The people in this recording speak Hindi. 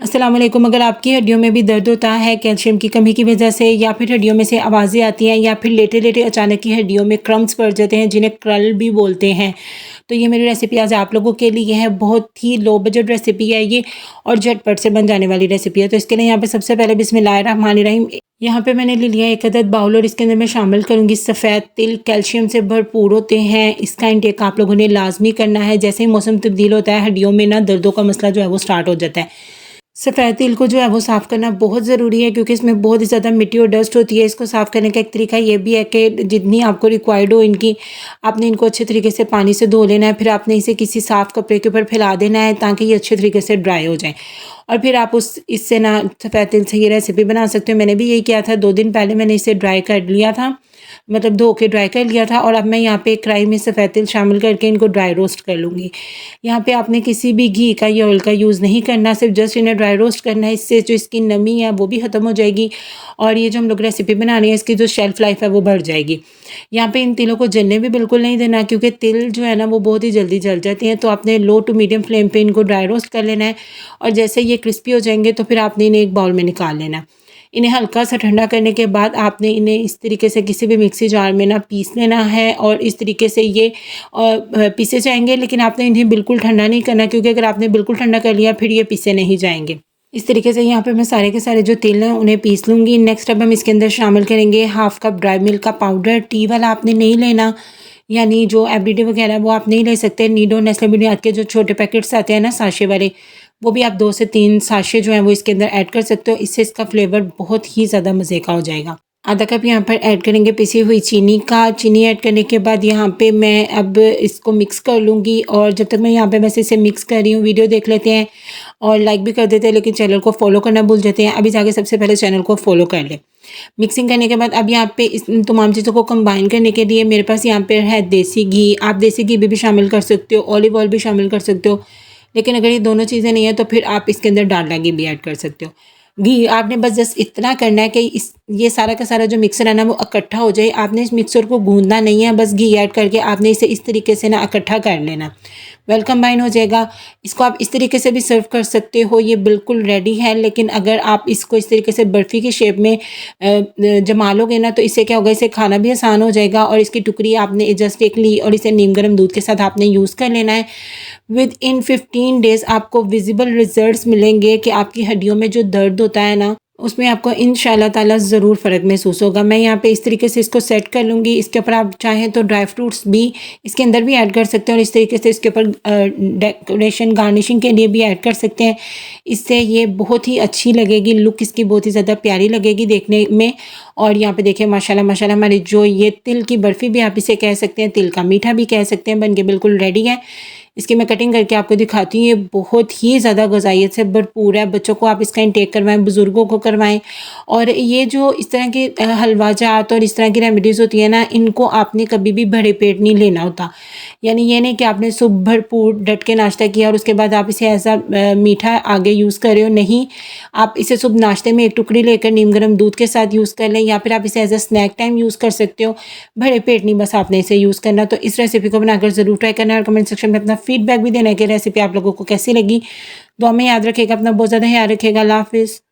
अस्सलाम वालेकुम। अगर आपकी हड्डियों में भी दर्द होता है कैल्शियम की कमी की वजह से, या फिर हड्डियों में से आवाज़ें आती हैं, या फिर लेटे-लेटे अचानक ही हड्डियों में क्रम्प्स पड़ जाते हैं जिन्हें क्रल भी बोलते हैं, तो ये मेरी रेसिपी आज आप लोगों के लिए है। बहुत ही लो बजट रेसिपी है ये और झटपट से बन जाने वाली रेसिपी है। तो इसके लिए यहाँ पे सबसे पहले बिस्मिल्लाहिर्रहमानिर्रहीम, यहाँ पे मैंने ले लिया 1 अदद बाउल और इसके अंदर मैं शामिल करूँगी सफ़ेद तिल। कैल्शियम से भरपूर होते हैं, इसका इंटेक आप लोगों ने लाजमी करना है। जैसे ही मौसम तब्दील होता है हड्डियों में ना दर्दों का मसला जो है वो स्टार्ट हो जाता है। सफ़ेद तिल को जो है वो साफ़ करना बहुत ज़रूरी है, क्योंकि इसमें बहुत ही ज़्यादा मिट्टी और डस्ट होती है। इसको साफ़ करने का एक तरीका ये भी है कि जितनी आपको रिक्वायर्ड हो इनकी, आपने इनको अच्छे तरीके से पानी से धो लेना है। फिर आपने इसे किसी साफ़ कपड़े के ऊपर फैला देना है ताकि ये अच्छे तरीके से ड्राई हो जाए। और फिर आप इससे ना सफ़ेद तिल से ये रेसिपी बना सकते हो। मैंने भी यही किया था, 2 दिन पहले मैंने इसे ड्राई कर लिया था, मतलब धो के ड्राई कर लिया था। और अब मैं यहाँ पे एक कढ़ाई में सफ़ेद तिल शामिल करके इनको ड्राई रोस्ट कर लूँगी। यहाँ पे आपने किसी भी घी का या ऑयल का यूज़ नहीं करना, सिर्फ जस्ट इन्हें ड्राई रोस्ट करना है। इससे जो इसकी नमी है वो भी ख़त्म हो जाएगी और ये जो हम लोग रेसिपी बना रहे हैं इसकी जो शेल्फ़ लाइफ है वो बढ़ जाएगी। यहाँ पे इन तिलों को जलने भी बिल्कुल नहीं देना, क्योंकि तिल जो है ना वो बहुत ही जल्दी जल जाती हैं। तो आपने लो टू मीडियम फ्लेम पे इनको ड्राई रोस्ट कर लेना है और जैसे ये क्रिस्पी हो जाएंगे तो फिर आपने इन्हें एक बाउल में निकाल लेना। इन्हें हल्का सा ठंडा करने के बाद आपने इन्हें इस तरीके से किसी भी मिक्सी जार में ना पीस लेना है और इस तरीके से ये पीसे जाएंगे। लेकिन आपने इन्हें बिल्कुल ठंडा नहीं करना, क्योंकि अगर आपने बिल्कुल ठंडा कर लिया फिर ये पीसे नहीं जाएंगे। इस तरीके से यहाँ पे मैं सारे के सारे जो तिल हैं उन्हें पीस लूँगी। नेक्स्ट अब हम इसके अंदर शामिल करेंगे 1/2 कप ड्राई मिल्क का पाउडर। टी वाला आपने नहीं लेना, यानी जो एवरीडे वगैरह वो आप नहीं ले सकते। नीडो, नेस्ले, बुनियाद के जो छोटे पैकेट्स आते हैं ना साशे वाले, वो भी आप 2 से 3 साशे जो हैं वो इसके अंदर ऐड कर सकते हो। इससे इसका फ्लेवर बहुत ही ज़्यादा मज़े का हो जाएगा। आधा कप यहाँ पर ऐड करेंगे पिसी हुई चीनी का। चीनी ऐड करने के बाद यहाँ पे मैं अब इसको मिक्स कर लूँगी। और जब तक मैं यहाँ पे वैसे इसे मिक्स कर रही हूँ, वीडियो देख लेते हैं और लाइक भी कर देते हैं, लेकिन चैनल को फॉलो करना भूल जाते हैं। अभी जाके सबसे पहले चैनल को फॉलो कर लें। मिक्सिंग करने के बाद अब यहाँ पे इस तमाम चीज़ों को कंबाइन करने के लिए मेरे पास यहाँ पे है देसी घी। आप देसी घी भी शामिल कर सकते हो, ऑलिव ऑयल भी शामिल कर सकते हो, लेकिन अगर ये दोनों चीज़ें नहीं है तो फिर आप इसके अंदर डालडा घी भी ऐड कर सकते हो। घी आपने बस जस्ट इतना करना है कि ये सारा का सारा जो मिक्सर है ना वो इकट्ठा हो जाए। आपने इस मिक्सर को गूंदना नहीं है, बस घी ऐड करके आपने इसे इस तरीके से ना इकट्ठा कर लेना। वेल कंबाइन हो जाएगा। इसको आप इस तरीके से भी सर्व कर सकते हो, ये बिल्कुल रेडी है। लेकिन अगर आप इसको इस तरीके से बर्फ़ी की शेप में जमा लोगे ना तो इससे क्या होगा, इसे खाना भी आसान हो जाएगा। और इसकी टुकड़ी आपने जस्ट एक ली और इसे नीम गर्म दूध के साथ आपने यूज़ कर लेना है। विद इन 15 डेज़ आपको विजिबल रिजल्ट्स मिलेंगे कि आपकी हड्डियों में जो दर्द होता है ना उसमें आपको इंशाल्लाह ताला ज़रूर फ़र्क महसूस होगा। मैं यहाँ पे इस तरीके से इसको सेट कर लूँगी। इसके ऊपर आप चाहें तो ड्राई फ्रूट्स भी इसके अंदर भी ऐड कर सकते हैं और इस तरीके से इसके ऊपर डेकोरेशन गार्निशिंग के लिए भी ऐड कर सकते हैं। इससे ये बहुत ही अच्छी लगेगी, लुक इसकी बहुत ही ज़्यादा प्यारी लगेगी देखने में। और यहाँ पे देखिए माशाल्लाह माशाल्लाह हमारी जो ये तिल की बर्फ़ी भी आप इसे कह सकते हैं, तिल का मीठा भी कह सकते हैं, बन के बिल्कुल रेडी है। इसकी मैं कटिंग करके आपको दिखाती हूँ। ये बहुत ही ज़्यादा ग़िज़ाइयत से भरपूर है। बच्चों को आप इसका इंटेक करवाएं, बुज़ुर्गों को करवाएं। और ये जो इस तरह के हलवा जात और इस तरह की रेमेडीज़ होती है ना, इनको आपने कभी भी भरे पेट नहीं लेना होता। यानी ये नहीं कि आपने सुबह भरपूर डट के नाश्ता किया और उसके बाद आप इसे ऐसा मीठा आगे यूज़ कर रहे हो। नहीं, आप इसे सुबह नाश्ते में एक टुकड़ी लेकर नीम गर्म दूध के साथ यूज़ कर लें, या फिर आप इसे as a snack time use कर सकते हो। भरे पेट नहीं, बस आपने इसे यूज़ करना। तो इस रेसिपी को बनाकर ज़रूर ट्राई करना और कमेंट सेक्शन में अपना फीडबैक भी देना है कि रेसिपी आप लोगों को कैसी लगी। दुआ में याद रखिएगा, अपना बहुत ज़्यादा ख्याल रखिएगा। अल्लाह हाफ़िज़।